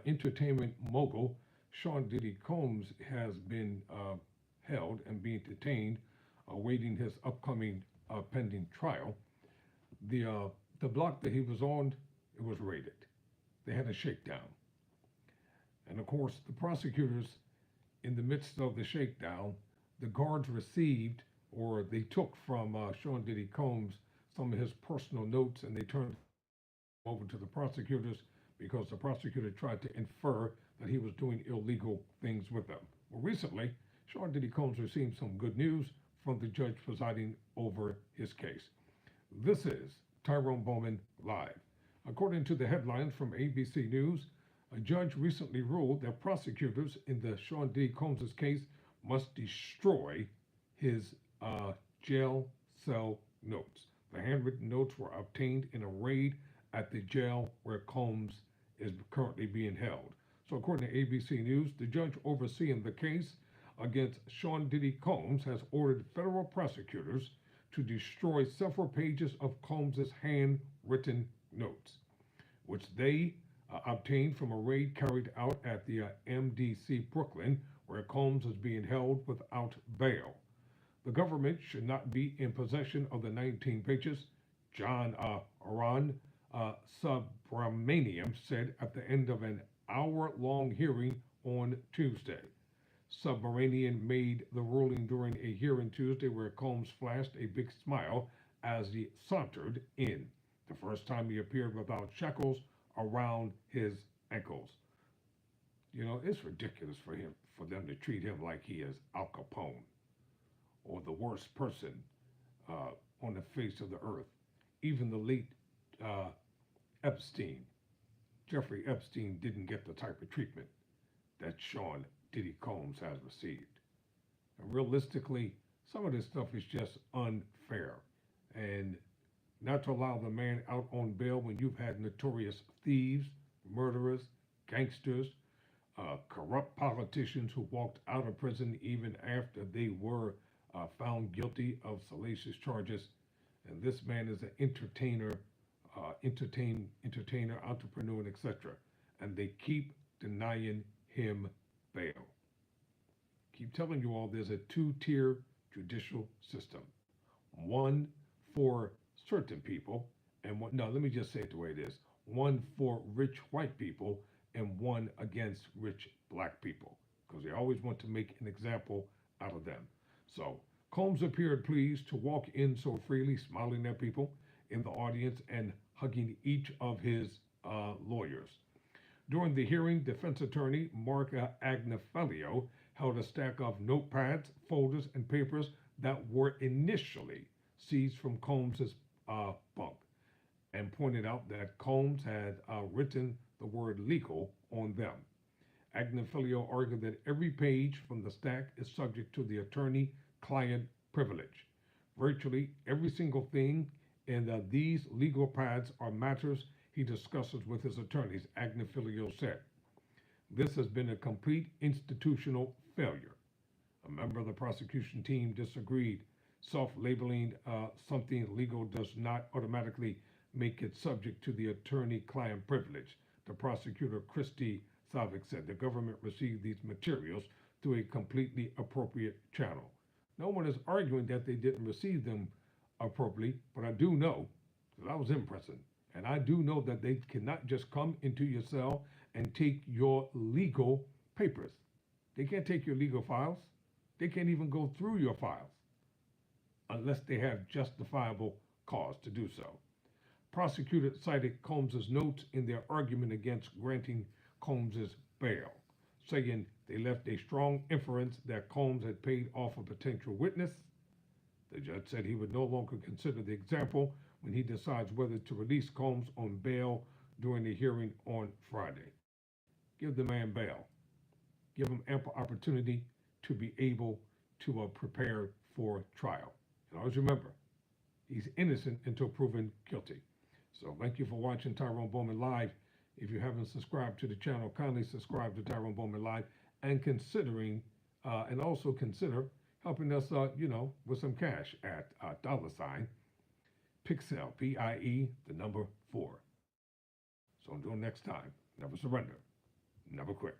entertainment mogul Sean Diddy Combs has been held and being detained, awaiting his upcoming pending trial. The uh, the block that he was on, it was raided. They had a shakedown, and of course, the prosecutors, in the midst of the shakedown, the guards received or they took from Sean Diddy Combs some of his personal notes and they turned over to the prosecutors because the prosecutor tried to infer that he was doing illegal things with them. Well, recently, Sean Diddy Combs received some good news from the judge presiding over his case. This is Tyrone Bowman Live. According to the headlines from ABC News, a judge recently ruled that prosecutors in the Sean Diddy Combs case must destroy his jail cell notes. The handwritten notes were obtained in a raid at the jail where Combs is currently being held. So, according to ABC News, the judge overseeing the case against Sean Diddy Combs has ordered federal prosecutors to destroy several pages of Combs's handwritten notes, which they obtained from a raid carried out at the MDC Brooklyn, where Combs is being held without bail. The government should not be in possession of the 19 pages, John Aran Subramaniam said at the end of an hour-long hearing on Tuesday. Subramanian made the ruling during a hearing Tuesday where Combs flashed a big smile as he sauntered in, the first time he appeared without shackles around his ankles. You know, it's ridiculous for them to treat him like he is Al Capone or the worst person on the face of the earth. Even the late uh, Epstein, Jeffrey Epstein, didn't get the type of treatment that Sean Diddy Combs has received. And realistically, some of this stuff is just unfair. And not to allow the man out on bail when you've had notorious thieves, murderers, gangsters, corrupt politicians who walked out of prison even after they were found guilty of salacious charges. And this man is an entertainer, entrepreneur, and etc. And they keep denying him bail. Keep telling you all there's a two-tier judicial system. One for certain people, and one, no, let me just say it the way it is. One for rich white people and one against rich black people, because they always want to make an example out of them. So Combs appeared pleased to walk in so freely, smiling at people in the audience and hugging each of his lawyers. During the hearing, defense attorney Mark Agnefelio held a stack of notepads, folders, and papers that were initially seized from Combs's bunk and pointed out that Combs had written the word legal on them. Agnefelio argued that every page from the stack is subject to the attorney-client privilege. Virtually every single thing in these legal pads are matters he discusses with his attorneys, Agnefelio said. This has been a complete institutional failure. A member of the prosecution team disagreed. Self-labeling something legal does not automatically make it subject to the attorney-client privilege. The prosecutor, Christy Savick, said the government received these materials through a completely appropriate channel. No one is arguing that they didn't receive them appropriately, but I do know, because I was in prison, and I do know that they cannot just come into your cell and take your legal papers. They can't take your legal files. They can't even go through your files unless they have justifiable cause to do so. Prosecutors cited Combs's notes in their argument against granting Combs's bail, saying they left a strong inference that Combs had paid off a potential witness. The judge said he would no longer consider the example when he decides whether to release Combs on bail during the hearing on Friday. Give the man bail. Give him ample opportunity to be able to prepare for trial. And always remember, he's innocent until proven guilty. So thank you for watching Tyrone Bowman Live. If you haven't subscribed to the channel, kindly subscribe to Tyrone Bowman Live and and also consider helping us, with some cash at $ piexel, PIE, the number 4. So until next time, never surrender. never quit.